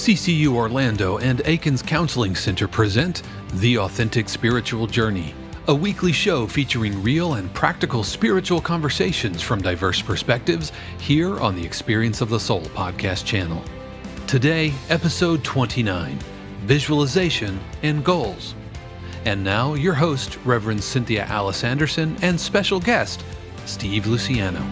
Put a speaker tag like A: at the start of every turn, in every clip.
A: CCU Orlando and Aikens Counseling Center present The Authentic Spiritual Journey, a weekly show featuring real and practical spiritual conversations from diverse perspectives here on the Experience of the Soul podcast channel. Today, episode 29, Visualization and Goals. And now, your host, Reverend Cynthia Alice Anderson, and special guest, Steve Luciano.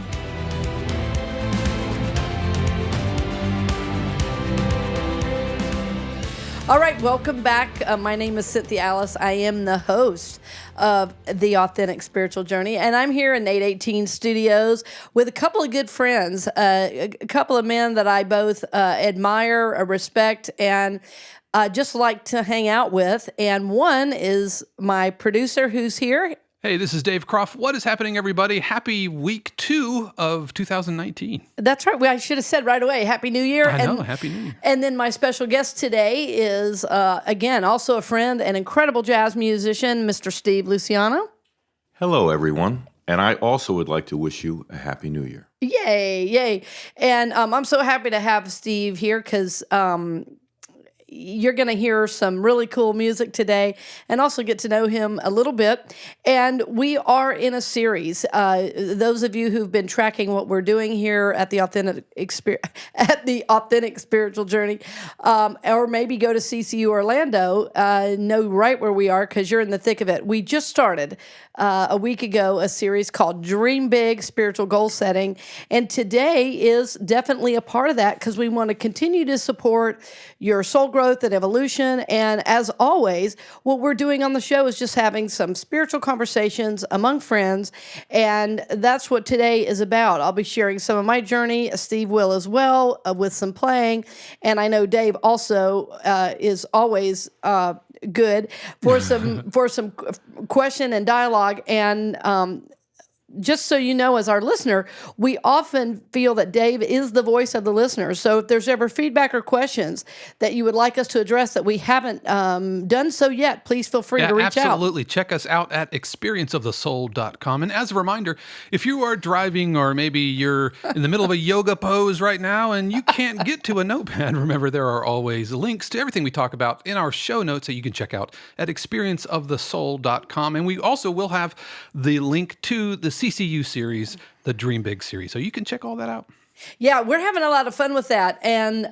B: All right, welcome back. My name is Cynthia Alice. I am the host of The Authentic Spiritual Journey, and I'm here in 818 Studios with a couple of good friends, a couple of men that I both admire, respect, and just like to hang out with. And one is my producer who's here.
A: Hey, this is Dave Croft. What is happening, everybody? Happy week 2 of 2019.
B: That's right. Well, I should have said right away, Happy New Year.
A: I know, Happy New Year.
B: And then my special guest today is, again, also a friend, an incredible jazz musician, Mr. Steve Luciano.
C: Hello, everyone. And I also would like to wish you a Happy New Year.
B: Yay, yay. And I'm so happy to have Steve here because you're going to hear some really cool music today and also get to know him a little bit. And we are in a series. Those of you who've been tracking what we're doing here at the Authentic Spiritual Journey, or maybe go to CCU Orlando, know right where we are because you're in the thick of it. We just started a week ago a series called Dream Big Spiritual Goal Setting. And today is definitely a part of that because we want to continue to support your soul growth and evolution. And as always, what we're doing on the show is just having some spiritual conversations among friends. And that's what today is about. I'll be sharing some of my journey. Steve will as well, with some playing. And I know Dave also is always good for some question and dialogue. And just so you know, as our listener, we often feel that Dave is the voice of the listener. So if there's ever feedback or questions that you would like us to address that we haven't done so yet, please feel free to reach out.
A: Absolutely. Check us out at experienceofthesoul.com. And as a reminder, if you are driving or maybe you're in the middle of a yoga pose right now and you can't get to a notepad, remember there are always links to everything we talk about in our show notes that you can check out at experienceofthesoul.com. And we also will have the link to the CCU series, the Dream Big series. So you can check all that out.
B: Yeah, we're having a lot of fun with that. And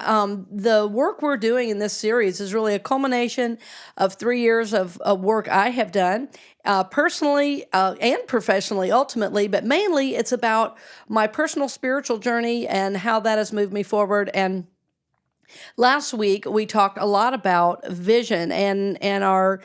B: the work we're doing in this series is really a culmination of 3 years of work I have done, personally and professionally, ultimately. But mainly, it's about my personal spiritual journey and how that has moved me forward. And last week, we talked a lot about vision, and our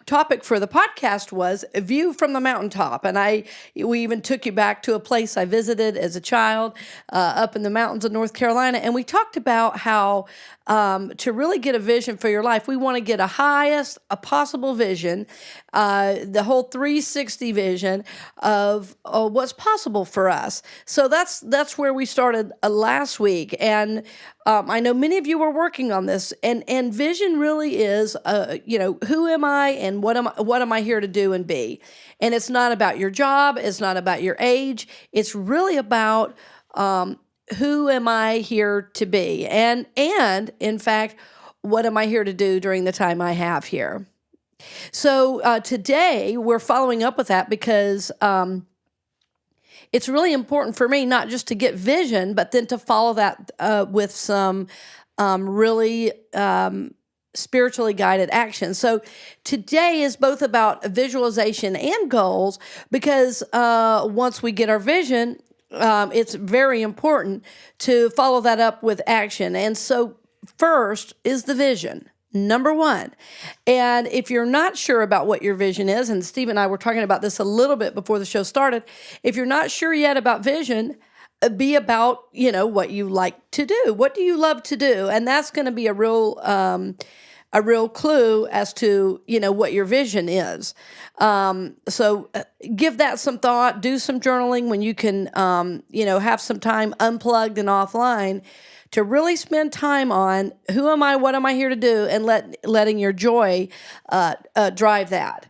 B: topic for the podcast was a view from the mountaintop. And we even took you back to a place I visited as a child up in the mountains of North Carolina. And we talked about how to really get a vision for your life, we want to get a possible vision, the whole 360 vision of what's possible for us. So that's where we started last week. And I know many of you were working on this, and vision really is, who am I and what am I here to do and be? And it's not about your job. It's not about your age. It's really about who am I here to be? And in fact, what am I here to do during the time I have here? So today we're following up with that because it's really important for me not just to get vision, but then to follow that with some really spiritually guided action. So today is both about visualization and goals because once we get our vision, it's very important to follow that up with action. And so first is the vision, number one. And if you're not sure about what your vision is, and Steve and I were talking about this a little bit before the show started, if you're not sure yet about vision, be about, what you like to do. What do you love to do? And that's going to be a real clue as to, what your vision is. So give that some thought, do some journaling when you can, have some time unplugged and offline to really spend time on who am I, what am I here to do, and letting your joy drive that.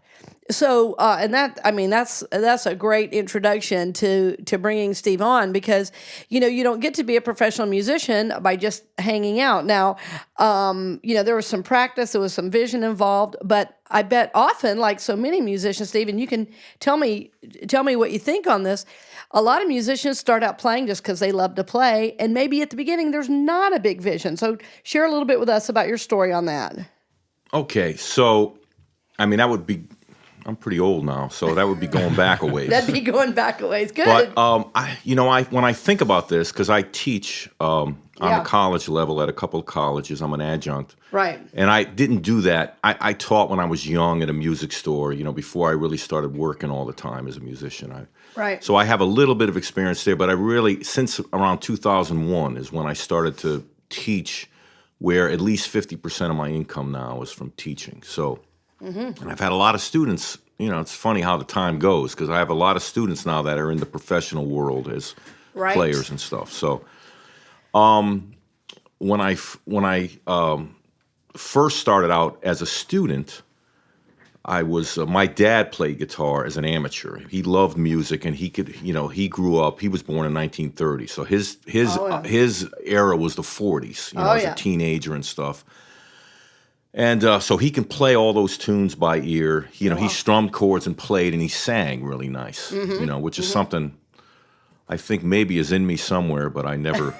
B: So, and that, I mean, that's a great introduction to bringing Steve on, because you don't get to be a professional musician by just hanging out. Now, there was some practice, there was some vision involved, but I bet often, like so many musicians, Steve, and you can tell me what you think on this. A lot of musicians start out playing just because they love to play, and maybe at the beginning there's not a big vision. So, share a little bit with us about your story on that.
C: Okay, so I mean, that would be. I'm pretty old now, so that would be going back a ways.
B: That'd be going back a ways. Good.
C: But when I think about this, because I teach on the college level at a couple of colleges, I'm an adjunct,
B: right?
C: And I didn't do that. I taught when I was young at a music store, before I really started working all the time as a musician.
B: Right.
C: So I have a little bit of experience there, but I really, since around 2001 is when I started to teach, where at least 50% of my income now is from teaching. So. Mm-hmm. And I've had a lot of students, it's funny how the time goes, because I have a lot of students now that are in the professional world as players and stuff. So when I first started out as a student, I was my dad played guitar as an amateur. He loved music, and he could, he grew up. He was born in 1930, so his era was the 40s. As a teenager and stuff. And so he can play all those tunes by ear. He strummed chords and played, and he sang really nice. Mm-hmm. Which is something I think maybe is in me somewhere, but I never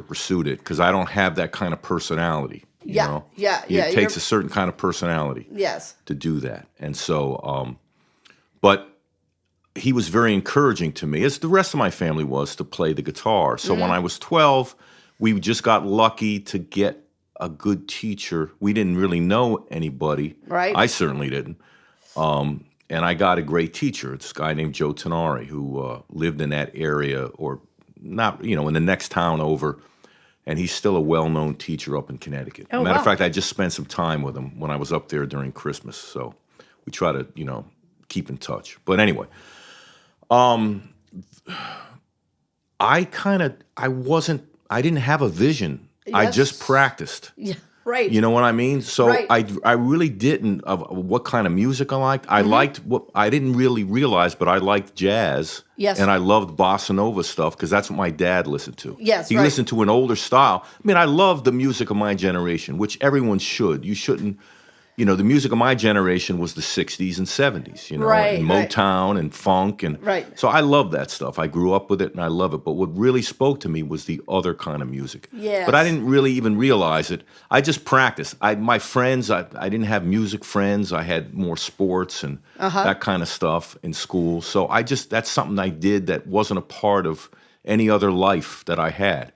C: pursued it, because I don't have that kind of personality.
B: Yeah.
C: It takes a certain kind of personality.
B: Yes.
C: To do that, and so, but he was very encouraging to me, as the rest of my family was, to play the guitar. So when I was 12, we just got lucky to get a good teacher. We didn't really know anybody.
B: Right.
C: I certainly didn't. And I got a great teacher. It's a guy named Joe Tenari, who lived in that area, or not, in the next town over. And he's still a well-known teacher up in Connecticut. Matter of fact, I just spent some time with him when I was up there during Christmas. So we try to, keep in touch. But anyway, I didn't have a vision. Yes. I just practiced.
B: Yeah, right.
C: You know what I mean? So I really didn't, of what kind of music I liked. I liked what I didn't really realize, but I liked jazz.
B: Yes.
C: And I loved bossa nova stuff, because that's what my dad listened to.
B: Yes,
C: he listened to an older style. I mean, I love the music of my generation, which everyone should. You shouldn't. The music of my generation was the 60s and 70s, and Motown and funk. And so I love that stuff. I grew up with it, and I love it. But what really spoke to me was the other kind of music.
B: Yes.
C: But I didn't really even realize it. I just practiced. My friends, I didn't have music friends. I had more sports and that kind of stuff in school. So that's something I did that wasn't a part of any other life that I had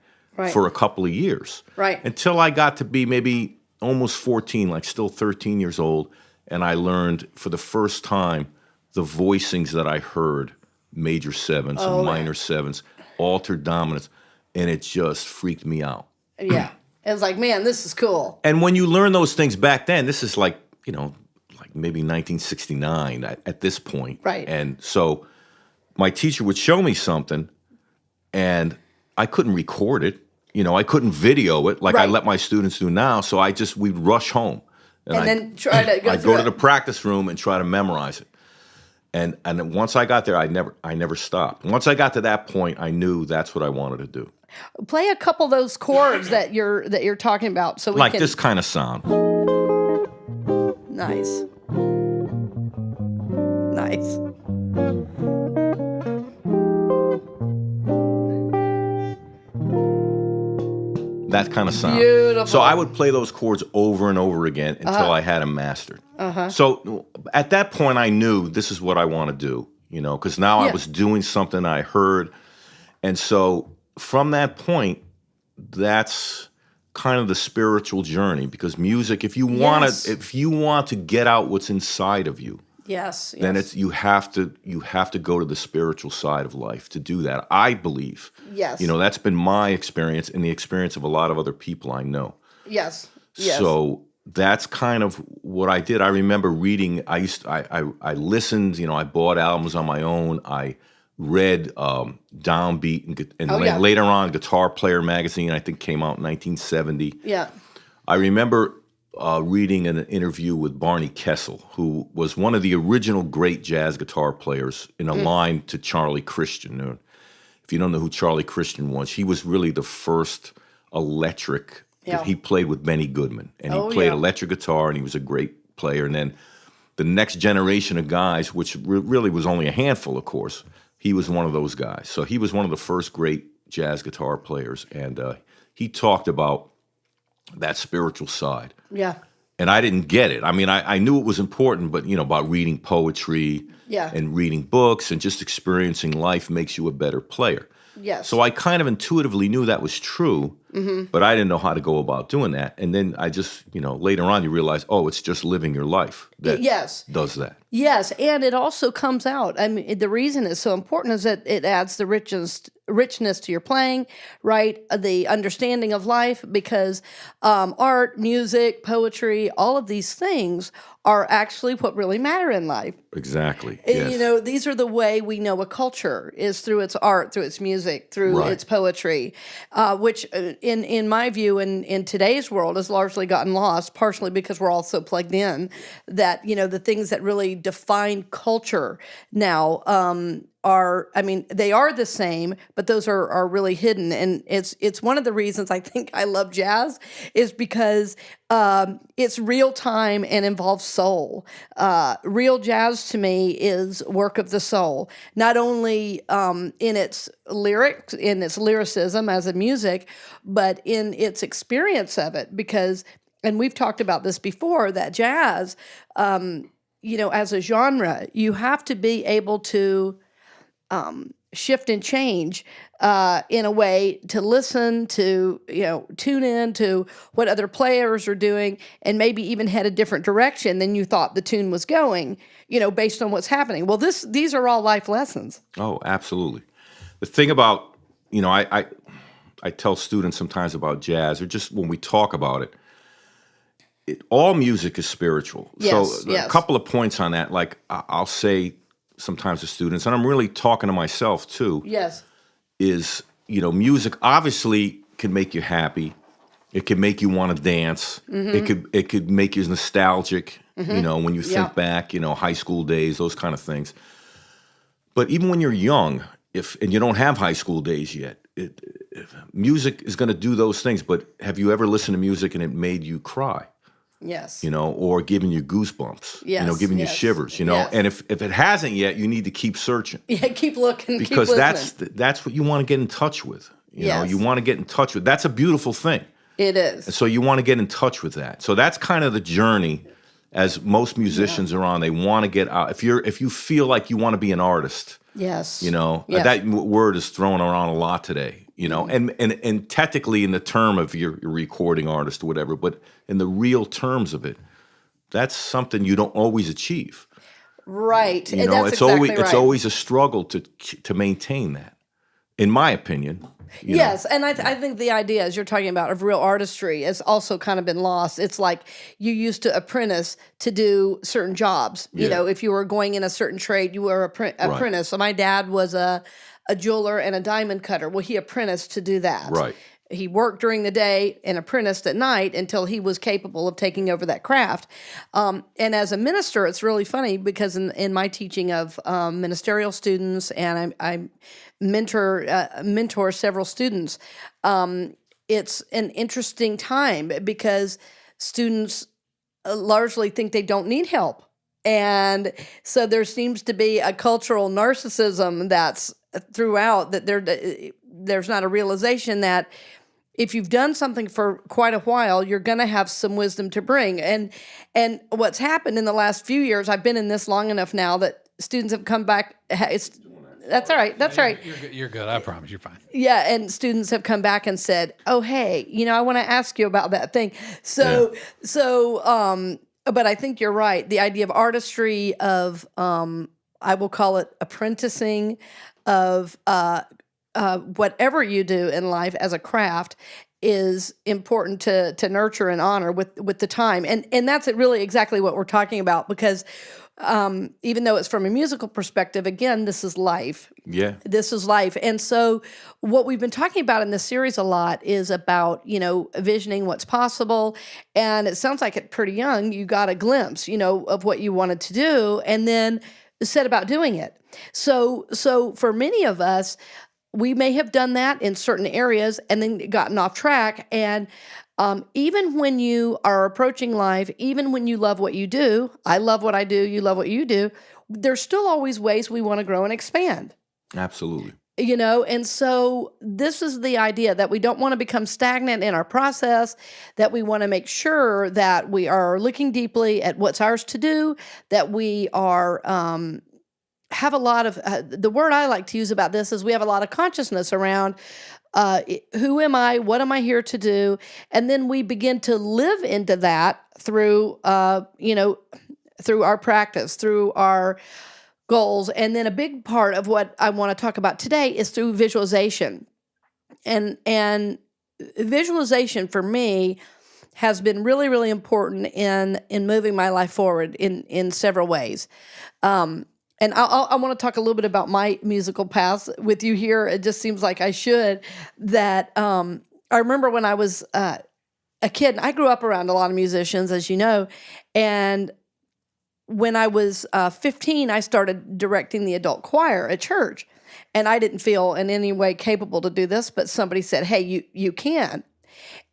C: for a couple of years.
B: Right.
C: Until I got to be maybe almost 14, like still 13 years old, and I learned for the first time the voicings that I heard, major sevens and minor sevens, altered dominants, and it just freaked me out.
B: Yeah. It was like, man, this is cool.
C: And when you learn those things back then, this is like maybe 1969 at this point.
B: Right.
C: And so my teacher would show me something, and I couldn't record it. I couldn't video it like I let my students do now. So we'd rush home.
B: And then try to go
C: I'd go to the practice room and try to memorize it. And then once I got there, I never stopped. Once I got to that point, I knew that's what I wanted to do.
B: Play a couple of those chords that you're talking about, so we
C: like
B: can.
C: This kind of sound.
B: Nice.
C: That kind of sound.
B: Beautiful.
C: So I would play those chords over and over again until I had them mastered. So at that point, I knew this is what I want to do, because now I was doing something I heard. And so from that point, that's kind of the spiritual journey, because music, if you want to get out what's inside of you, then you have to go to the spiritual side of life to do that. I believe.
B: Yes.
C: That's been my experience and the experience of a lot of other people I know.
B: Yes.
C: So that's kind of what I did. I remember reading. I listened. I bought albums on my own. I read Downbeat and later on Guitar Player magazine. I think came out in 1970.
B: Yeah.
C: I remember reading an interview with Barney Kessel, who was one of the original great jazz guitar players in a line to Charlie Christian. If you don't know who Charlie Christian was, he was really the first electric.
B: Yeah.
C: He played with Benny Goodman, and he
B: Oh,
C: played
B: yeah.
C: electric guitar, and he was a great player. And then the next generation of guys, which really was only a handful, of course, he was one of those guys. So he was one of the first great jazz guitar players, and he talked about that spiritual side.
B: Yeah.
C: And I didn't get it. I mean, I knew it was important, but, about reading poetry
B: Yeah.
C: and reading books and just experiencing life makes you a better player.
B: Yes.
C: So I kind of intuitively knew that was true, but I didn't know how to go about doing that. And then I just, later on you realize, oh, it's just living your life that
B: Yes.
C: does that.
B: Yes, and it also comes out. I mean, the reason it's so important is that it adds the richness to your playing, right? The understanding of life, because art, music, poetry, all of these things are actually what really matter in life.
C: Exactly.
B: And,
C: Yes.
B: these are the way we know a culture is through its art, through its music, through
C: Right.
B: its poetry, which, in my view, in today's world, has largely gotten lost. Partially because we're all so plugged in that the things that really define culture now are, I mean, they are the same, but those are really hidden. And it's one of the reasons I think I love jazz is because it's real time and involves soul. Real jazz to me is work of the soul, not only in its lyrics, in its lyricism as a music, but in its experience of it. Because, and we've talked about this before, that jazz, as a genre, you have to be able to shift and change in a way to listen to, tune in to what other players are doing, and maybe even head a different direction than you thought the tune was going, based on what's happening. Well, these are all life lessons.
C: Oh, absolutely. The thing about, I tell students sometimes about jazz, or just when we talk about it, all music is spiritual.
B: Yes,
C: So
B: yes.
C: a couple of points on that, like I'll say sometimes to students, and I'm really talking to myself too,
B: Yes.
C: is, music obviously can make you happy. It can make you want to dance. It could make you nostalgic, when you think back, high school days, those kind of things. But even when you're young, and you don't have high school days yet, music is going to do those things. But have you ever listened to music and it made you cry?
B: Yes.
C: Or giving you goosebumps,
B: Yes,
C: giving you
B: yes,
C: shivers,
B: yes.
C: And if it hasn't yet, you need to keep searching,
B: Yeah, keep looking,
C: because
B: keep listening.
C: that's what you want to get in touch with.
B: Yes.
C: You want to get in touch with. That's a beautiful thing.
B: It is.
C: And so you want to get in touch with that. So that's kind of the journey, as most musicians are on. They want to get out. If you feel like you want to be an artist,
B: Yes.
C: that word is thrown around a lot today. And technically in the term of your recording artist or whatever, but in the real terms of it, that's something you don't always achieve.
B: Right.
C: You
B: And
C: know,
B: that's
C: it's
B: exactly
C: always
B: right.
C: always a struggle to maintain that, in my opinion.
B: Yes, and I think the idea, as you're talking about, of real artistry has also kind of been lost. It's like you used to apprentice to do certain jobs.
C: Yeah.
B: If you were going in a certain trade, you were apprentice. So my dad was a jeweler and a diamond cutter. Well, he apprenticed to do that.
C: Right.
B: He worked during the day and apprenticed at night until he was capable of taking over that craft. And as a minister, it's really funny because in my teaching of ministerial students, and I mentor several students, it's an interesting time because students largely think they don't need help. And so there seems to be a cultural narcissism that's throughout, that there's not a realization that if you've done something for quite a while, you're going to have some wisdom to bring. And what's happened in the last few years, I've been in this long enough now that students have come back. That's all right. That's all right.
A: You're good. I promise you're fine.
B: Yeah, and students have come back and said, "Oh, hey, I want to ask you about that thing." So, but I think you're right. The idea of artistry, of I will call it apprenticing, of whatever you do in life as a craft, is important to nurture and honor with the time. And that's really exactly what we're talking about, because even though it's from a musical perspective, again, this is life.
C: Yeah.
B: This is life. And so what we've been talking about in this series a lot is about, visioning what's possible. And it sounds like at pretty young, you got a glimpse, of what you wanted to do and then set about doing it. So for many of us, we may have done that in certain areas and then gotten off track. And even when you are approaching life, even when you love what you do, I love what I do, you love what you do, there's still always ways we want to grow and expand.
C: Absolutely.
B: And so this is the idea that we don't want to become stagnant in our process, that we want to make sure that we are looking deeply at what's ours to do, that we are have a lot of, the word I like to use about this is we have a lot of consciousness around who am I, what am I here to do, and then we begin to live into that through, through our practice, through our goals. And then a big part of what I want to talk about today is through visualization. And visualization for me has been really, really important in moving my life forward in several ways. And I want to talk a little bit about my musical past with you here. It just seems like I should. That I remember when I was a kid, and I grew up around a lot of musicians, as you know, and when I was 15, I started directing the adult choir at church. And I didn't feel in any way capable to do this, but somebody said, hey, you can.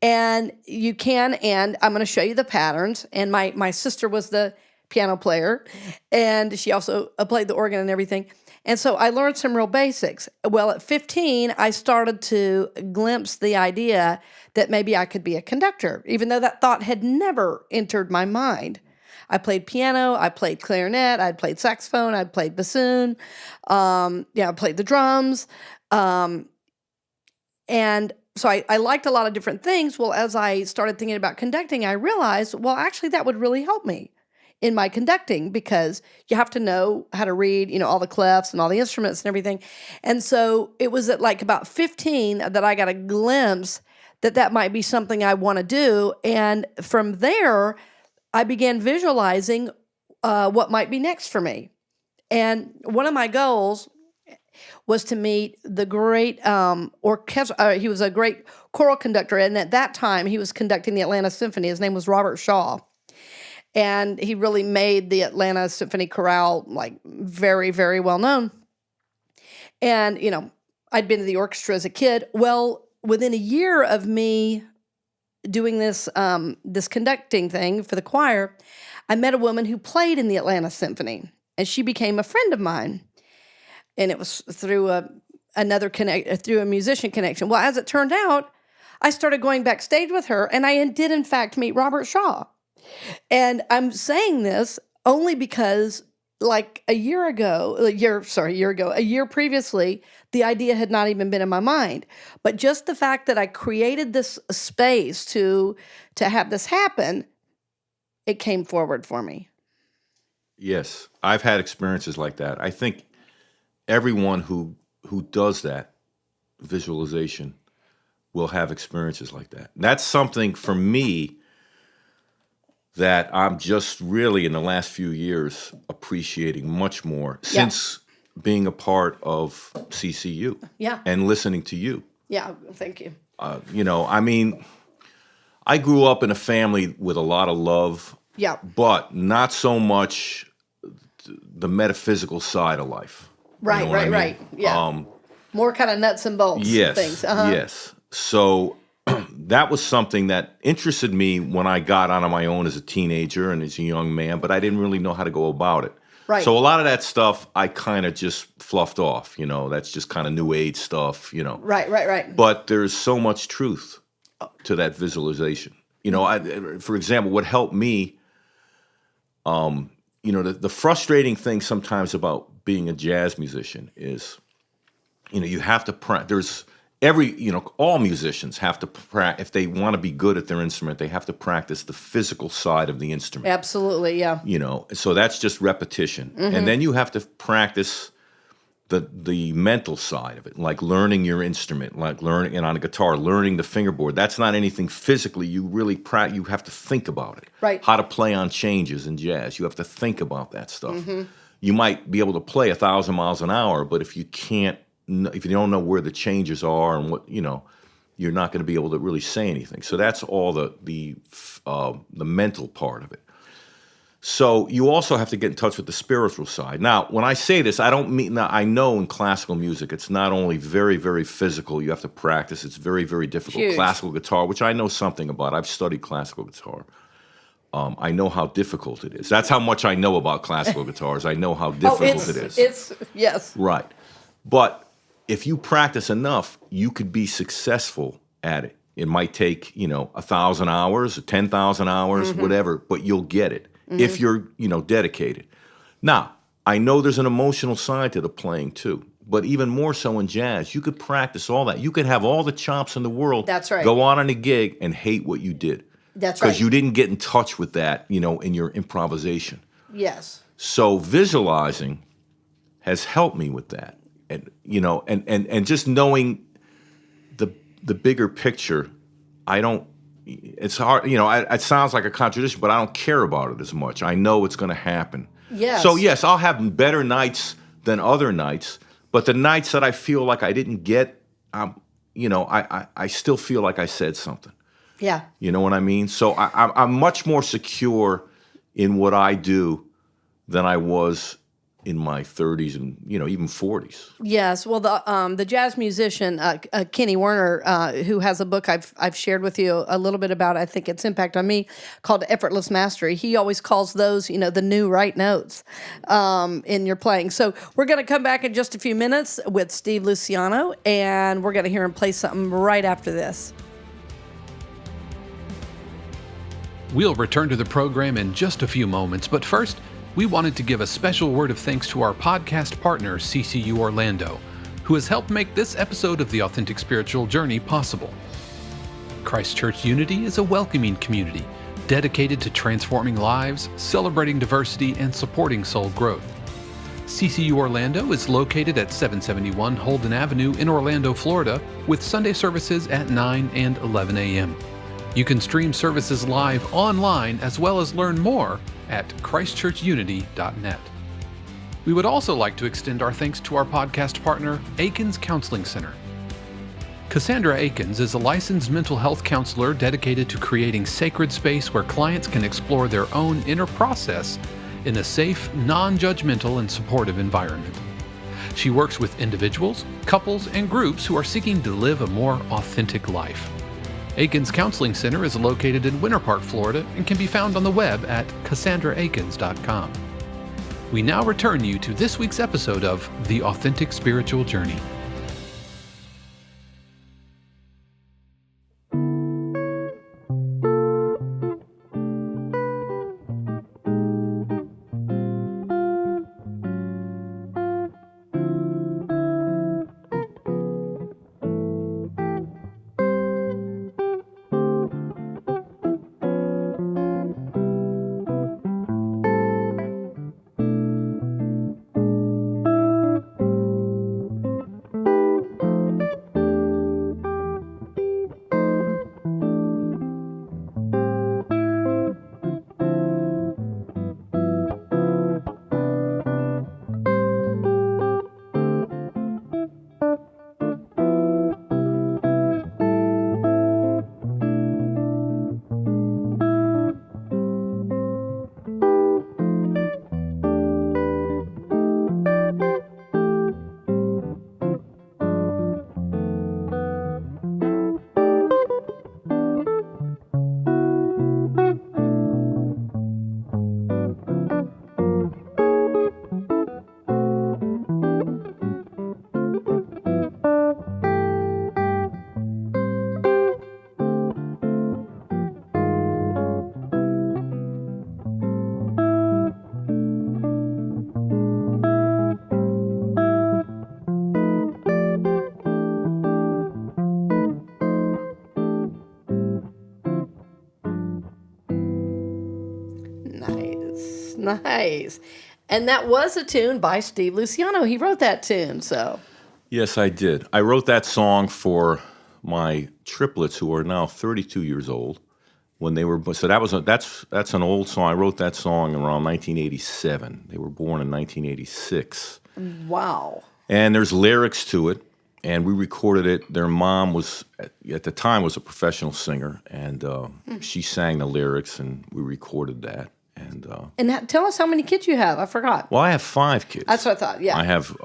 B: And you can, and I'm going to show you the patterns. And my sister was the piano player, and she also played the organ and everything. And so I learned some real basics. Well, at 15, I started to glimpse the idea that maybe I could be a conductor, even though that thought had never entered my mind. I played piano, I played clarinet, I played saxophone, I played bassoon, I played the drums. And so I liked a lot of different things. Well, as I started thinking about conducting, I realized, well, actually that would really help me in my conducting because you have to know how to read, all the clefs and all the instruments and everything. And so it was at like about 15 that I got a glimpse that might be something I want to do. And from there, I began visualizing what might be next for me. And one of my goals was to meet the great orchestra. He was a great choral conductor, and at that time, he was conducting the Atlanta Symphony. His name was Robert Shaw. And he really made the Atlanta Symphony Chorale like very, very well known. And, I'd been to the orchestra as a kid. Well, within a year of me doing this this conducting thing for the choir, I met a woman who played in the Atlanta Symphony, and she became a friend of mine. And it was through through a musician connection. Well, as it turned out, I started going backstage with her, and I did in fact meet Robert Shaw. And I'm saying this only because like a year previously, the idea had not even been in my mind. But just the fact that I created this space to have this happen, it came forward for me.
C: Yes, I've had experiences like that. I think everyone who does that visualization will have experiences like that. That's something for me that I'm just really in the last few years appreciating much more since being a part of CCU and listening to you.
B: Yeah, thank you.
C: I grew up in a family with a lot of love, but not so much the metaphysical side of life.
B: Right, right. Yeah. More kind of nuts and bolts things.
C: Yes. So that was something that interested me when I got out on my own as a teenager and as a young man, but I didn't really know how to go about it.
B: Right.
C: So a lot of that stuff I kind of just fluffed off, that's just kind of new age stuff,
B: Right.
C: But there's so much truth to that visualization. For example, what helped me, the frustrating thing sometimes about being a jazz musician is, you have to practice. All musicians have to practice. If they want to be good at their instrument, they have to practice the physical side of the instrument.
B: Absolutely, yeah.
C: So that's just repetition. Mm-hmm. And then you have to practice the mental side of it, like learning your instrument, like learning, and on a guitar, learning the fingerboard. That's not anything physically. You really you have to think about it.
B: Right.
C: How to play on changes in jazz. You have to think about that stuff. You might be able to play 1,000 miles an hour, but if you don't know where the changes are and what, you're not going to be able to really say anything. So that's all the mental part of it. So you also have to get in touch with the spiritual side. Now, when I say this, I don't mean, now I know in classical music, it's not only very, very physical, you have to practice, it's very, very difficult.
B: Huge.
C: Classical guitar, which I know something about, I've studied classical guitar. I know how difficult it is. That's how much I know about classical guitars. I know how difficult it is.
B: It's, yes.
C: Right. But if you practice enough, you could be successful at it. It might take, 1,000 hours, 10,000 hours, whatever, but you'll get it. If you're, dedicated. Now, I know there's an emotional side to the playing too, but even more so in jazz, you could practice all that. You could have all the chops in the world.
B: That's right.
C: Go on a gig and hate what you did.
B: That's right.
C: Because you didn't get in touch with that, in your improvisation.
B: Yes.
C: So visualizing has helped me with that. And, and just knowing the bigger picture, it's hard, it sounds like a contradiction, but I don't care about it as much. I know it's going to happen.
B: Yes.
C: So, yes, I'll have better nights than other nights, but the nights that I feel like I didn't get, I still feel like I said something.
B: Yeah.
C: You know what I mean? So I'm much more secure in what I do than I was in my 30s and, even 40s.
B: Yes, well, the jazz musician Kenny Werner, who has a book I've shared with you a little bit about, I think its impact on me, called Effortless Mastery. He always calls those, the new right notes in your playing. So we're going to come back in just a few minutes with Steve Luciano, and we're going to hear him play something right after this.
A: We'll return to the program in just a few moments, but first, we wanted to give a special word of thanks to our podcast partner, CCU Orlando, who has helped make this episode of the Authentic Spiritual Journey possible. Christ Church Unity is a welcoming community dedicated to transforming lives, celebrating diversity, and supporting soul growth. CCU Orlando is located at 771 Holden Avenue in Orlando, Florida, with Sunday services at 9 and 11 a.m. You can stream services live online as well as learn more at christchurchunity.net. We would also like to extend our thanks to our podcast partner, Aikens Counseling Center. Cassandra Aikens is a licensed mental health counselor dedicated to creating sacred space where clients can explore their own inner process in a safe, non-judgmental, and supportive environment. She works with individuals, couples, and groups who are seeking to live a more authentic life. Aikens Counseling Center is located in Winter Park, Florida, and can be found on the web at CassandraAikens.com. We now return you to this week's episode of The Authentic Spiritual Journey.
B: Nice. And that was a tune by Steve Luciano. He wrote that tune, so.
C: Yes, I did. I wrote that song for my triplets, who are now 32 years old. When they were, so that's an old song. I wrote that song around 1987. They were born in 1986.
B: Wow.
C: And there's lyrics to it, and we recorded it. Their mom was, at the time, was a professional singer, and she sang the lyrics, and we recorded that.
B: And tell us how many kids you have. I forgot.
C: Well, I have 5 kids.
B: That's what I thought, yeah.
C: I have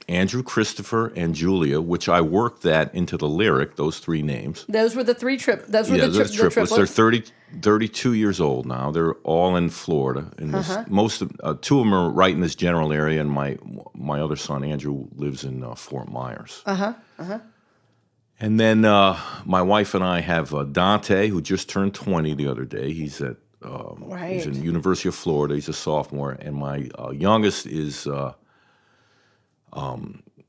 C: Andrew, Christopher, and Julia, which I worked that into the lyric, those 3 names.
B: Those were the triplets.
C: The triplets. They're 32 years old now. They're all in Florida. In this, 2 of them are right in this general area, and my other son, Andrew, lives in Fort Myers. And then my wife and I have Dante, who just turned 20 the other day. He's at he's in University of Florida. He's a sophomore, and my youngest is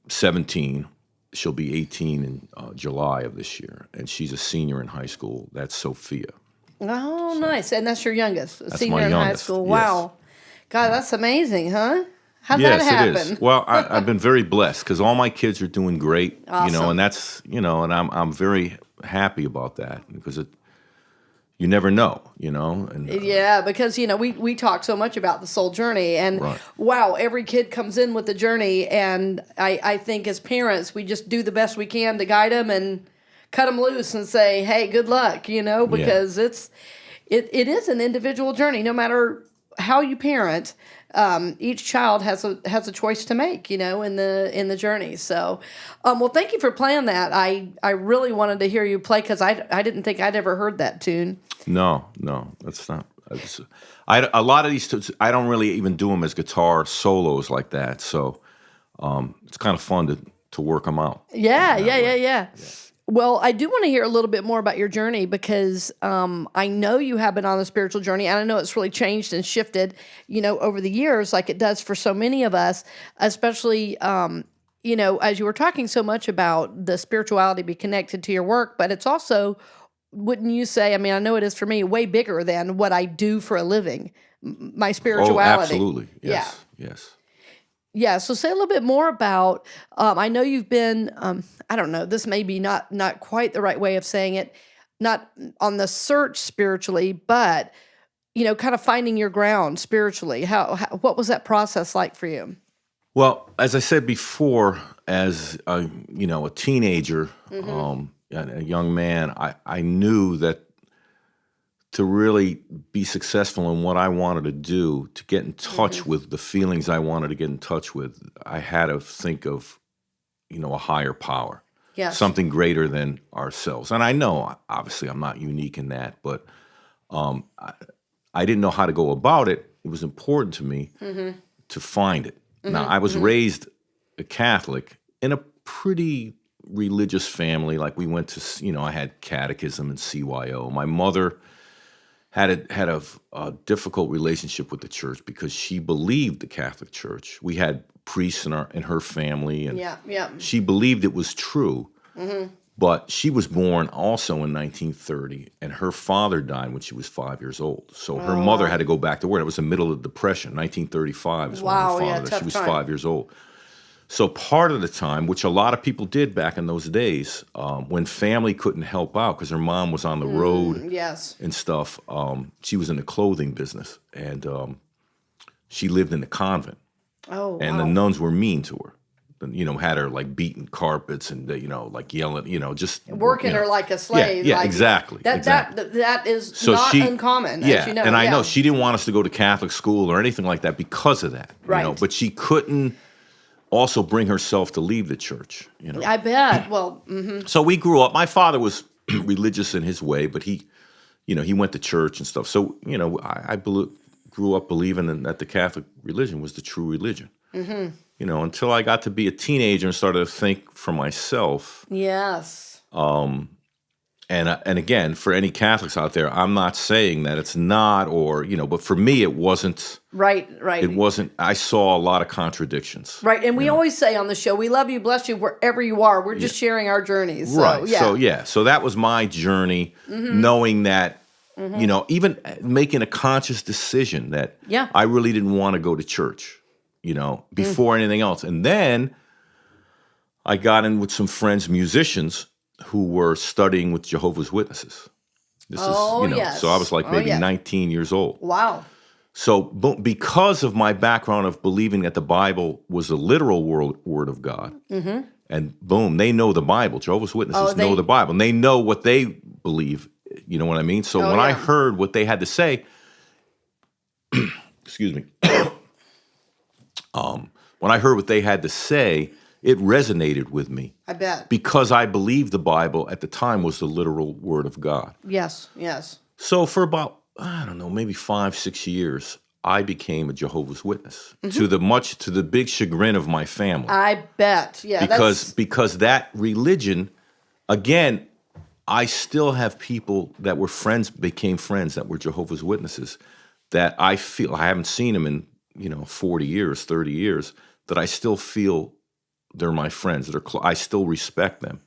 C: 17. She'll be 18 in July of this year, and she's a senior in high school. That's Sophia.
B: Oh, so, nice. And that's your youngest,
C: that's
B: senior
C: my
B: in
C: youngest,
B: high school.
C: yes.
B: Wow. God, that's amazing, huh? How'd
C: yes,
B: that happen?
C: It is. Well, I've been very blessed because all my kids are doing great,
B: awesome.
C: And that's, and I'm very happy about that because you never know, And,
B: yeah, because, we talk so much about the soul journey, and wow, every kid comes in with a journey, and I think as parents, we just do the best we can to guide them and cut them loose and say, hey, good luck, because it is an individual journey. No matter how you parent, each child has a choice to make, in the journey. So, well, thank you for playing that. I really wanted to hear you play because I didn't think I'd ever heard that tune.
C: No, that's not. A lot of these tunes, I don't really even do them as guitar solos like that. So, it's kind of fun to work them out.
B: Yeah. Well, I do want to hear a little bit more about your journey because I know you have been on a spiritual journey, and I know it's really changed and shifted, over the years, like it does for so many of us, especially, as you were talking so much about the spirituality be connected to your work, but it's also, wouldn't you say, I mean, I know it is for me, way bigger than what I do for a living, my spirituality.
C: Oh, absolutely. Yes.
B: Yeah.
C: Yes.
B: Yeah, so say a little bit more about, I know you've been, I don't know, this may be not quite the right way of saying it, not on the search spiritually, but, kind of finding your ground spiritually. What was that process like for you?
C: Well, as I said before, as a teenager, a young man, I knew that to really be successful in what I wanted to do, to get in touch with the feelings I wanted to get in touch with, I had to think of, a higher power, something greater than ourselves. And I know, obviously, I'm not unique in that, but I didn't know how to go about it. It was important to me to find it. Now, I was raised a Catholic in a pretty religious family. Like we went to, I had catechism and CYO. My mother had a difficult relationship with the church because she believed the Catholic Church. We had priests in her family, and she believed it was true. But she was born also in 1930, and her father died when she was 5 years old. So her mother had to go back to work. It was the middle of the Depression, 1935 is when her father died. She was 5 years old. So part of the time, which a lot of people did back in those days, when family couldn't help out because her mom was on the road and stuff, she was in the clothing business, and she lived in the convent. And the nuns were mean to her. Had her like beating carpets and like yelling, just
B: working her like a slave.
C: Yeah, exactly.
B: That is not uncommon. As you know.
C: And I know she didn't want us to go to Catholic school or anything like that because of that.
B: Right.
C: But she couldn't also bring herself to leave the church.
B: I bet. Well,
C: so we grew up. My father was religious in his way, but he went to church and stuff. So I grew up believing that the Catholic religion was the true religion. Until I got to be a teenager and started to think for myself.
B: Yes.
C: And again, for any Catholics out there, I'm not saying that it's not, but for me, it wasn't.
B: Right.
C: It wasn't. I saw a lot of contradictions.
B: Right, and we always say on the show, we love you, bless you, wherever you are. We're just sharing our journeys. So,
C: right. So that was my journey, knowing that even making a conscious decision that
B: Yeah.
C: I really didn't want to go to church, before anything else. And then I got in with some friends, musicians, who were studying with Jehovah's Witnesses. This
B: yes.
C: So I was like maybe 19 years old.
B: Wow.
C: So because of my background of believing that the Bible was the literal word of God, and boom, they know the Bible. Jehovah's Witnesses know the Bible, and they know what they believe. You know what I mean? So when I heard what they had to say, excuse me, when I heard what they had to say, it resonated with me.
B: I bet.
C: Because I believed the Bible at the time was the literal word of God.
B: Yes, yes.
C: So for about, I don't know, maybe 5-6 years, I became a Jehovah's Witness to the big chagrin of my family.
B: I bet. Yeah.
C: Because that religion, again, I still have people that were friends, became friends that were Jehovah's Witnesses that I feel, I haven't seen them in, 40 years, 30 years, that I still feel they're my friends. I still respect them.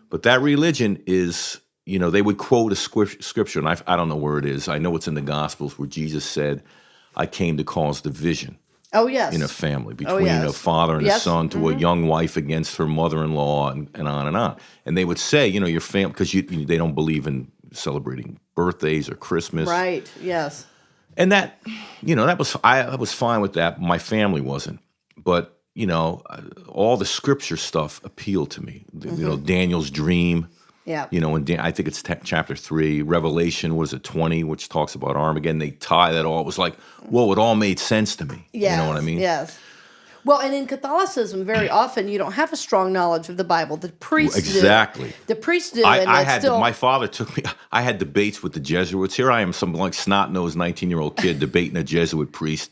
C: But that religion is, they would quote a scripture, and I don't know where it is. I know it's in the Gospels where Jesus said, I came to cause division.
B: Oh, yes.
C: In a family, between a father and a son, to a young wife against her mother-in-law, and on and on. And they would say, your family, because they don't believe in celebrating birthdays or Christmas.
B: Right, yes.
C: And that, I was fine with that. My family wasn't. But, all the scripture stuff appealed to me. Daniel's dream.
B: Yeah.
C: I think it's chapter 3, Revelation, was it 20, which talks about Armageddon. They tie that all. It was like, whoa, it all made sense to me.
B: Yes,
C: you know what I mean?
B: Yes. Well, and in Catholicism, very often you don't have a strong knowledge of the Bible. The priests
C: exactly.
B: do. The priests do.
C: My father took me. I had debates with the Jesuits. Here I am, some like snot-nosed 19-year-old kid debating a Jesuit priest,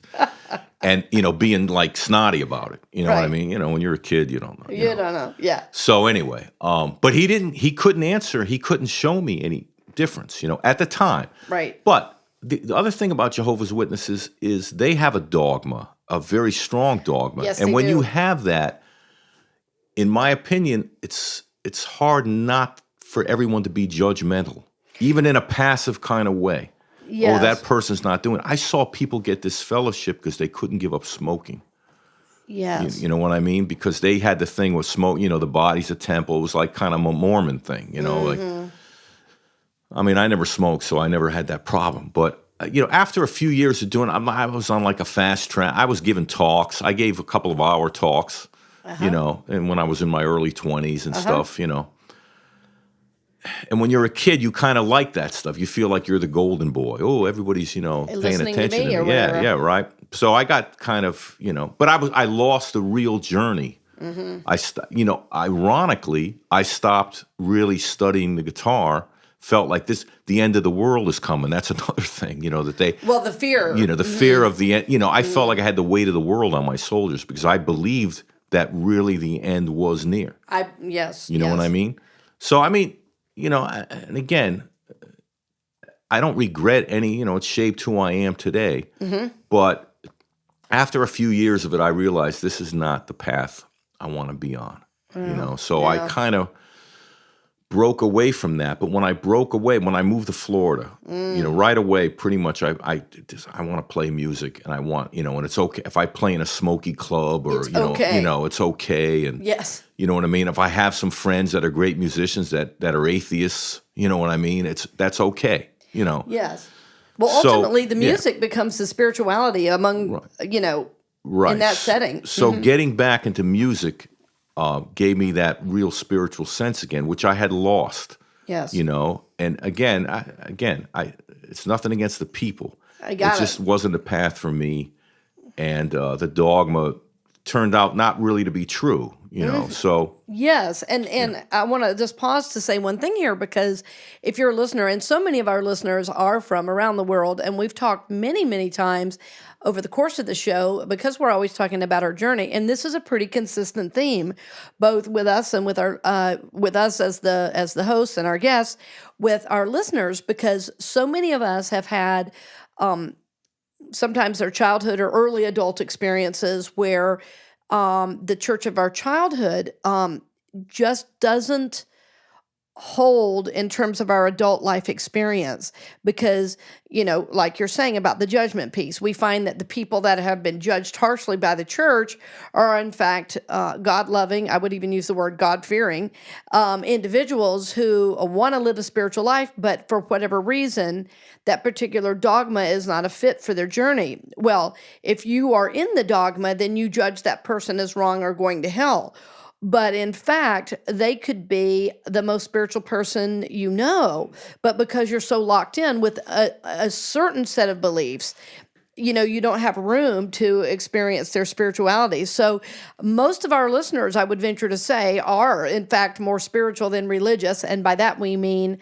C: and being like snotty about it. You know what I mean? When you're a kid, you don't know.
B: You don't know. Yeah.
C: So anyway, but he couldn't answer. He couldn't show me any difference. At the time.
B: Right.
C: But the other thing about Jehovah's Witnesses is they have a dogma. A very strong dogma.
B: Yes,
C: and when
B: do.
C: you have that, in my opinion, it's hard not for everyone to be judgmental, even in a passive kind of way.
B: Yes.
C: Oh, that person's not doing it. I saw people get this fellowship because they couldn't give up smoking.
B: Yes.
C: You know what I mean? Because they had the thing with smoke, the body's a temple. It was like kind of a Mormon thing, like, I mean, I never smoked, so I never had that problem. But after a few years of doing it, I was on like a fast track. I was giving talks. I gave a couple of hour talks, and when I was in my early 20s and stuff, And when you're a kid, you kind of like that stuff. You feel like you're the golden boy. Oh, everybody's, paying
B: listening
C: attention
B: to me or
C: yeah,
B: whatever.
C: yeah, right. So I got kind of, but I lost the real journey. Ironically, I stopped really studying the guitar. Felt like the end of the world is coming. That's another thing, that they.
B: Well, the fear.
C: The fear of the end. I felt like I had the weight of the world on my shoulders because I believed that really the end was near.
B: Yes.
C: You know what I mean? So I mean, and again, I don't regret any. It shaped who I am today. But after a few years of it, I realized this is not the path I want to be on. So I kind of broke away from that. But when I moved to Florida, right away, pretty much I want to play music, and I want, and it's okay if I play in a smoky club or it's okay, and
B: yes,
C: you know what I mean. If I have some friends that are great musicians that are atheists, you know what I mean. That's okay,
B: Yes. Well, ultimately, the music becomes the spirituality among
C: right.
B: in that setting.
C: So getting back into music gave me that real spiritual sense again, which I had lost.
B: Yes.
C: And again, it's nothing against the people.
B: I got it.
C: It just wasn't a path for me, and the dogma turned out not really to be true. So
B: yes, and I want to just pause to say one thing here, because if you're a listener, and so many of our listeners are from around the world, and we've talked many, many times over the course of the show, because we're always talking about our journey, and this is a pretty consistent theme, both with us and with our with us as the hosts and our guests, with our listeners, because so many of us have had sometimes their childhood or early adult experiences where the church of our childhood just doesn't hold in terms of our adult life experience, because like you're saying about the judgment piece, we find that the people that have been judged harshly by the church are in fact God-loving, I would even use the word God-fearing individuals who want to live a spiritual life, but for whatever reason that particular dogma is not a fit for their journey. Well, if you are in the dogma, then you judge that person as wrong or going to hell. But in fact, they could be the most spiritual person you know, but because you're so locked in with a certain set of beliefs, you don't have room to experience their spirituality. So most of our listeners, I would venture to say, are in fact more spiritual than religious. And by that we mean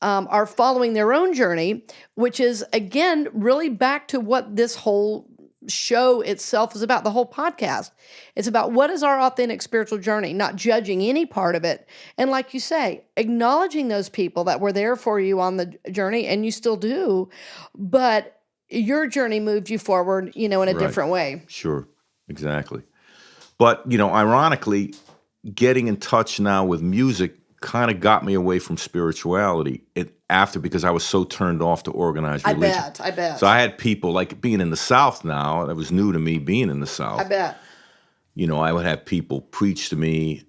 B: are following their own journey, which is, again, really back to what this whole show itself is about, the whole podcast. It's about what is our authentic spiritual journey, not judging any part of it. And like you say, acknowledging those people that were there for you on the journey, and you still do, but your journey moved you forward, in a different way.
C: Sure, exactly. But, ironically, getting in touch now with music kind of got me away from spirituality because I was so turned off to organized religion.
B: I bet.
C: So I had people, like being in the South now, that was new to me being in the South.
B: I bet.
C: I would have people preach to me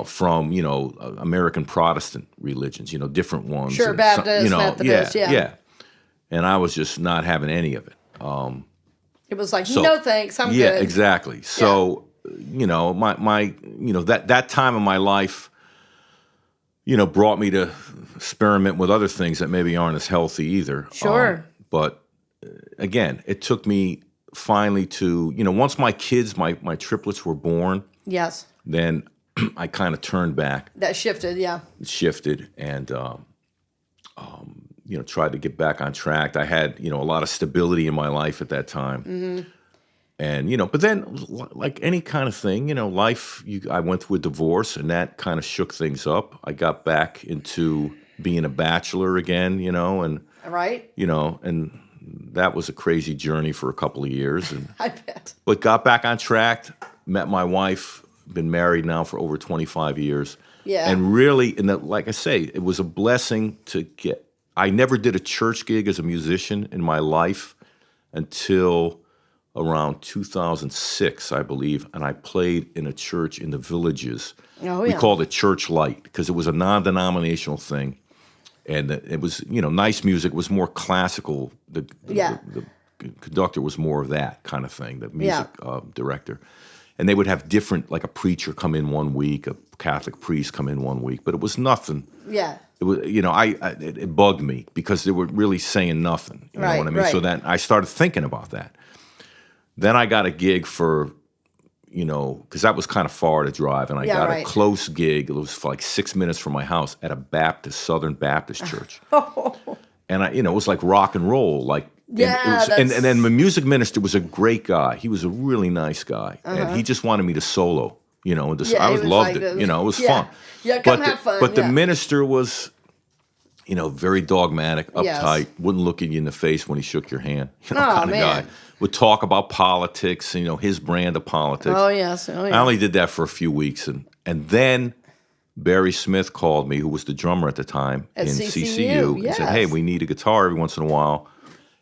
C: from, American Protestant religions, different ones.
B: Sure, Baptist, Methodist, yeah.
C: And I was just not having any of it.
B: It was like, no thanks, I'm good.
C: Yeah, exactly. So, my that time of my life, brought me to experiment with other things that maybe aren't as healthy either.
B: Sure.
C: But again, it took me finally to, once my kids, my triplets were born.
B: Yes.
C: Then I kind of turned back.
B: That shifted, yeah.
C: It shifted and, tried to get back on track. I had, a lot of stability in my life at that time. Mm-hmm. And, but then like any kind of thing, life, I went through a divorce and that kind of shook things up. I got back into being a bachelor again, and,
B: right.
C: And that was a crazy journey for a couple of years. And
B: I bet.
C: But got back on track, met my wife, been married now for over 25 years.
B: Yeah.
C: And really, like I say, it was a blessing to get, I never did a church gig as a musician in my life until around 2006, I believe, and I played in a church in the Villages.
B: Oh,
C: We
B: yeah.
C: called it Church Light because it was a non-denominational thing. And it was, nice music. It was more classical. The conductor was more of that kind of thing, the music director. And they would have different, like a preacher come in one week, a Catholic priest come in one week, but it was nothing.
B: Yeah.
C: It was, it bugged me because they were really saying nothing. You know what I mean?
B: Right.
C: So then I started thinking about that. Then I got a gig for, because that was kind of far to drive, and I got a close gig. It was like 6 minutes from my house at a Southern Baptist church. And it was like rock and roll, like.
B: Yeah,
C: and then the music minister was a great guy. He was a really nice guy, and he just wanted me to solo. I loved it. It was fun.
B: Yeah, come have fun.
C: But the minister was, very dogmatic, uptight, wouldn't look at you in the face when he shook your hand. Kind of guy. Would talk about politics, his brand of politics.
B: Oh, yes. Oh, yeah.
C: I only did that for a few weeks. And then Barry Smith called me, who was the drummer at the time
B: At
C: in
B: CCU.
C: He said, hey, we need a guitar every once in a while.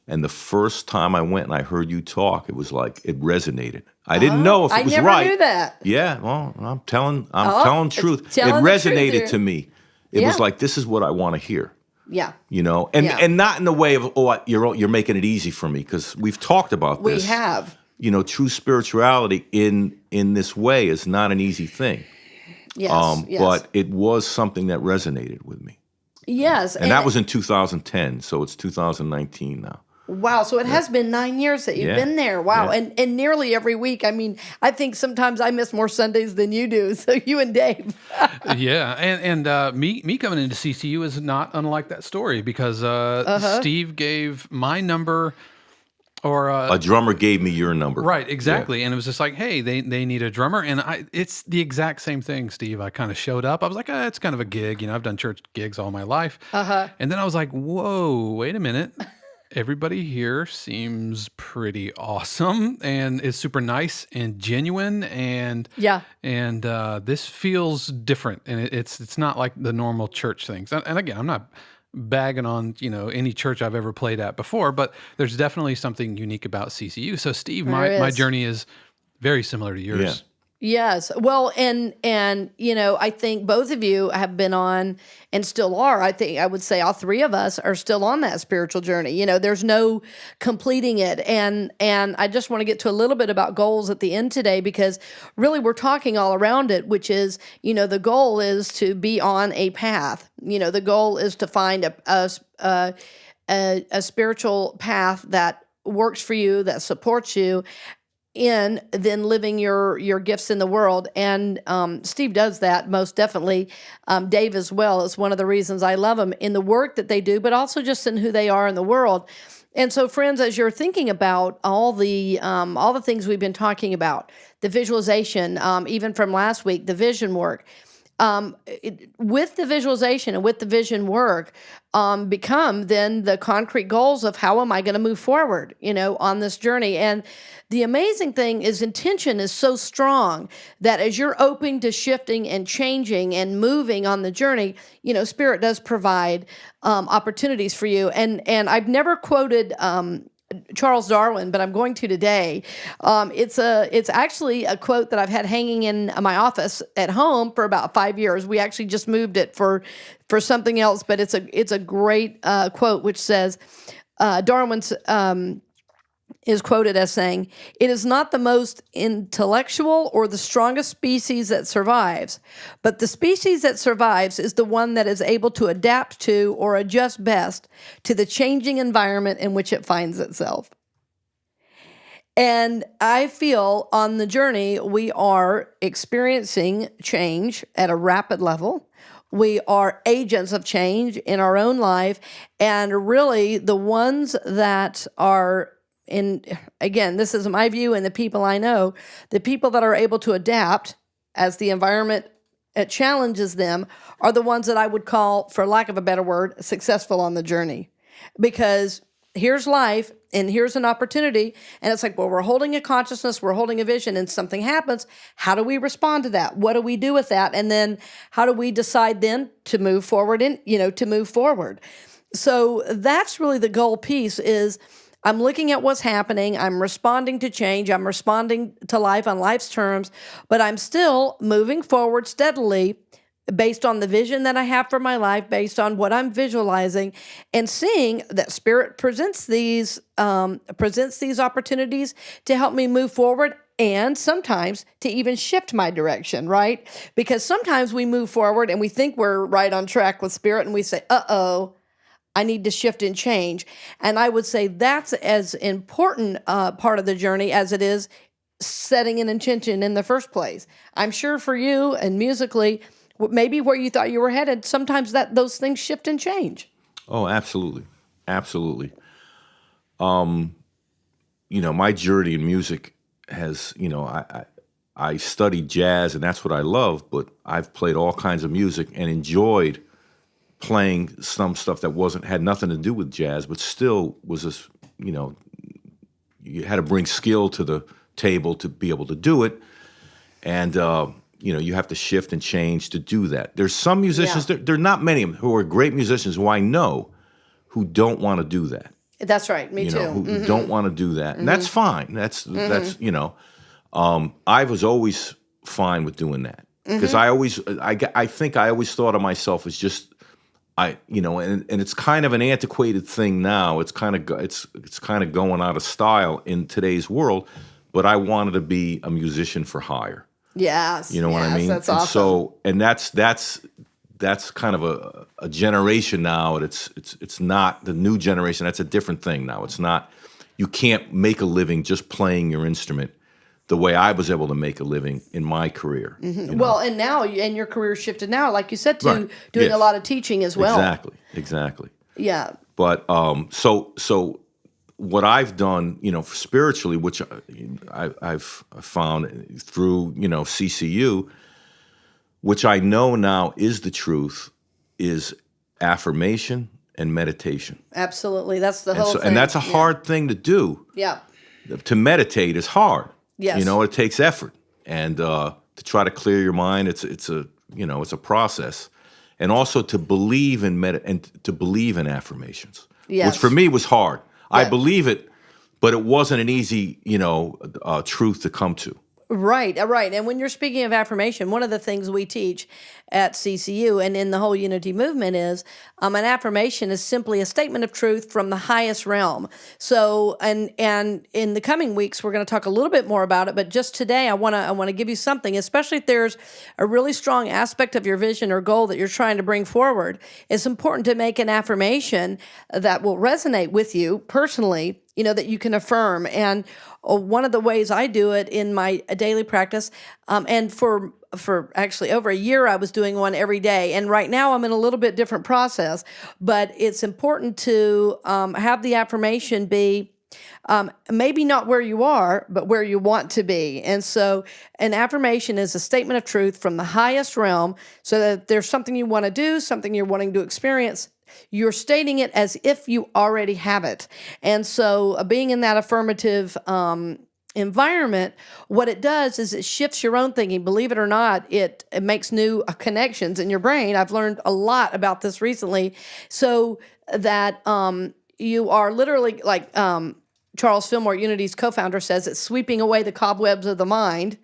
C: And the first time I went and I heard you talk, it was like it resonated. I didn't know if it was right.
B: I never knew that.
C: Yeah, well, I'm telling truth. It
B: telling the truth
C: resonated
B: here.
C: to me. It was like, this is what I want to hear.
B: Yeah.
C: And not in the way of, you're making it easy for me, because we've talked about this.
B: We have.
C: True spirituality in this way is not an easy thing.
B: Yes,
C: But it was something that resonated with me.
B: Yes.
C: And that was in 2010, so it's 2019 now.
B: Wow, so it has been 9 years that you've been there. Wow,
C: Yeah.
B: and nearly every week. I mean, I think sometimes I miss more Sundays than you do. So you and Dave.
A: Yeah, and me coming into CCU is not unlike that story, because Steve gave my number, or
C: a drummer gave me your number.
A: Right, exactly. And it was just like, hey, they need a drummer. And it's the exact same thing, Steve. I kind of showed up. I was like, it's kind of a gig. I've done church gigs all my life. And then I was like, whoa, wait a minute. Everybody here seems pretty awesome and is super nice and genuine,
B: Yeah.
A: and this feels different, and it's not like the normal church things. And again, I'm not bagging on any church I've ever played at before, but there's definitely something unique about CCU. So Steve, my
B: is.
A: journey is very similar to yours.
C: Yeah.
B: Yes. Well, and I think both of you have been on and still are. I think I would say all three of us are still on that spiritual journey. There's no completing it. And I just want to get to a little bit about goals at the end today, because really we're talking all around it, which is, the goal is to be on a path. The goal is to find a spiritual path that works for you, that supports you, in then living your gifts in the world. And Steve does that most definitely. Dave as well is one of the reasons I love them in the work that they do, but also just in who they are in the world. And so, friends, as you're thinking about all the things we've been talking about, the visualization, even from last week, the vision work, with the visualization and with the vision work, become then the concrete goals of how am I going to move forward, on this journey. And the amazing thing is intention is so strong that as you're open to shifting and changing and moving on the journey, Spirit does provide opportunities for you. And I've never quoted Charles Darwin, but I'm going to today. It's actually a quote that I've had hanging in my office at home for about 5 years. We actually just moved it for something else, but it's a great quote, which says, Darwin's is quoted as saying, "It is not the most intellectual or the strongest species that survives, but the species that survives is the one that is able to adapt to or adjust best to the changing environment in which it finds itself." And I feel on the journey, we are experiencing change at a rapid level. We are agents of change in our own life, and really the ones that are again, this is my view and the people I know, the people that are able to adapt as the environment challenges them are the ones that I would call, for lack of a better word, successful on the journey. Because here's life and here's an opportunity, and it's like, well, we're holding a consciousness, we're holding a vision, and something happens. How do we respond to that? What do we do with that? And then how do we decide then to move forward to move forward? So that's really the goal piece is, I'm looking at what's happening. I'm responding to change. I'm responding to life on life's terms, but I'm still moving forward steadily based on the vision that I have for my life, based on what I'm visualizing, and seeing that Spirit presents these opportunities to help me move forward, and sometimes to even shift my direction, right? Because sometimes we move forward and we think we're right on track with Spirit, and we say, uh-oh, I need to shift and change. And I would say that's as important part of the journey as it is setting an intention in the first place. I'm sure for you and musically, maybe where you thought you were headed, sometimes those things shift and change.
C: Oh, absolutely. Absolutely. My journey in music has, I studied jazz and that's what I love, but I've played all kinds of music and enjoyed playing some stuff that had nothing to do with jazz, but still was this, you had to bring skill to the table to be able to do it. And, you have to shift and change to do that. There's some musicians, there are not many of them who are great musicians who I know who don't want to do that.
B: That's right. Me too.
C: Who don't want to do that. And that's fine. That's I was always fine with doing that. Because I think I always thought of myself as just, and it's kind of an antiquated thing now. It's kind of going out of style in today's world. But I wanted to be a musician for hire.
B: Yes,
C: you know what I mean.
B: That's awesome.
C: That's kind of a generation now. It's not the new generation. That's a different thing now. It's not. You can't make a living just playing your instrument the way I was able to make a living in my career.
B: Mm-hmm. Well, and now, and your career shifted now, like you said, to doing a lot of teaching as well.
C: Exactly.
B: Yeah.
C: But so what I've done, spiritually, which I've found through, CCU, which I know now is the truth, is affirmation and meditation.
B: Absolutely. That's the
C: And
B: whole
C: so,
B: thing.
C: and that's a hard thing to do.
B: Yeah.
C: To meditate is hard.
B: Yes.
C: You know, it takes effort, and to try to clear your mind, it's a process, and also to believe in and to believe in affirmations,
B: Yes.
C: which for me was hard. I
B: Yeah.
C: believe it, but it wasn't an easy truth to come to.
B: Right, right. And when you're speaking of affirmation, one of the things we teach at CCU and in the whole Unity movement is an affirmation is simply a statement of truth from the highest realm. So, and in the coming weeks, we're going to talk a little bit more about it. But just today, I want to give you something, especially if there's a really strong aspect of your vision or goal that you're trying to bring forward. It's important to make an affirmation that will resonate with you personally, that you can affirm. And one of the ways I do it in my daily practice, and for actually over a year, I was doing one every day. And right now I'm in a little bit different process, but it's important to have the affirmation be maybe not where you are, but where you want to be. And so an affirmation is a statement of truth from the highest realm, so that there's something you want to do, something you're wanting to experience. You're stating it as if you already have it. And so being in that affirmative environment, what it does is it shifts your own thinking. Believe it or not, it makes new connections in your brain. I've learned a lot about this recently, so that you are literally, like Charles Fillmore, Unity's co-founder, says, it's sweeping away the cobwebs of the mind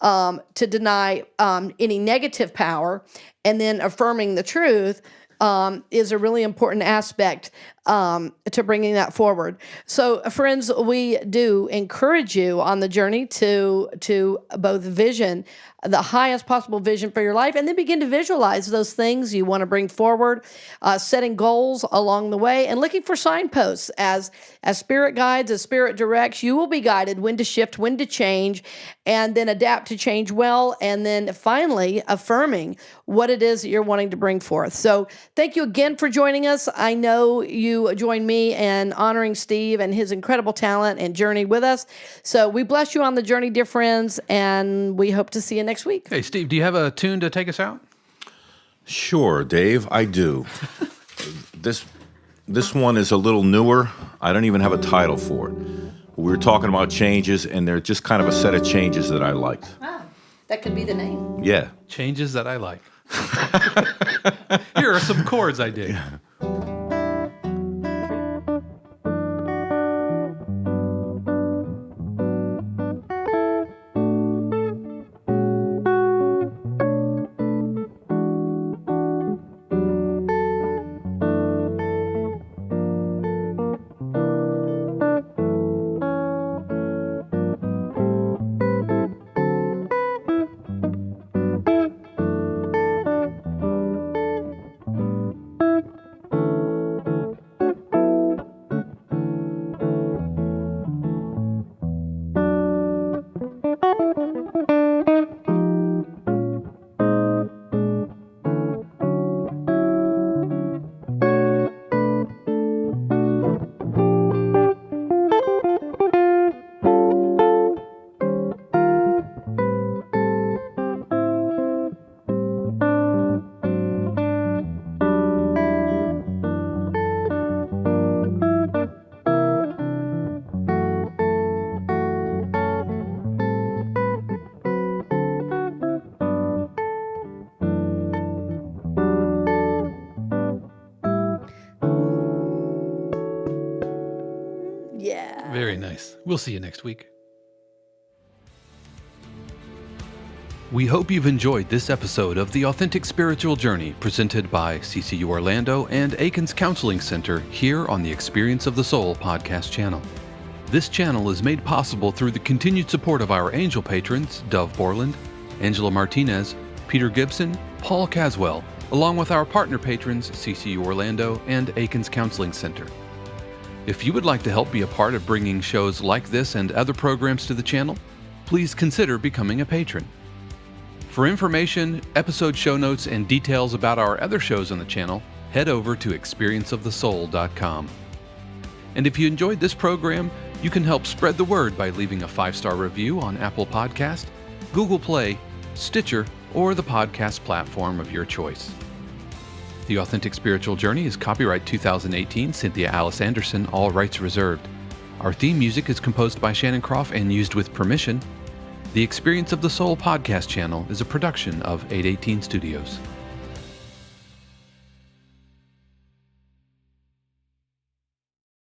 B: to deny any negative power, and then affirming the truth is a really important aspect to bringing that forward. So, friends, we do encourage you on the journey to both vision, the highest possible vision for your life, and then begin to visualize those things you want to bring forward, setting goals along the way, and looking for signposts as spirit guides, as spirit directs. You will be guided when to shift, when to change, and then adapt to change well, and then finally affirming what it is that you're wanting to bring forth. So thank you again for joining us. I know you join me in honoring Steve and his incredible talent and journey with us. So we bless you on the journey, dear friends, and we hope to see you next week.
A: Hey, Steve, do you have a tune to take us out?
C: Sure, Dave, I do. This one is a little newer. I don't even have a title for it. We were talking about changes, and they're just kind of a set of changes that I liked.
B: Ah, that could be the name.
C: Yeah.
A: Changes that I like. Here are some chords I dig.
B: Yeah.
A: Very nice. We'll see you next week. We hope you've enjoyed this episode of The Authentic Spiritual Journey, presented by CCU Orlando and Aikens Counseling Center here on the Experience of the Soul podcast channel. This channel is made possible through the continued support of our angel patrons, Dove Borland, Angela Martinez, Peter Gibson, Paul Caswell, along with our partner patrons, CCU Orlando and Aikens Counseling Center. If you would like to help be a part of bringing shows like this and other programs to the channel, please consider becoming a patron. For information, episode show notes, and details about our other shows on the channel, head over to experienceofthesoul.com. And if you enjoyed this program, you can help spread the word by leaving a 5-star review on Apple Podcast, Google Play, Stitcher, or the podcast platform of your choice. The Authentic Spiritual Journey is copyright 2018, Cynthia Alice Anderson, all rights reserved. Our theme music is composed by Shannon Croft and used with permission. The Experience of the Soul podcast channel is a production of 818 Studios.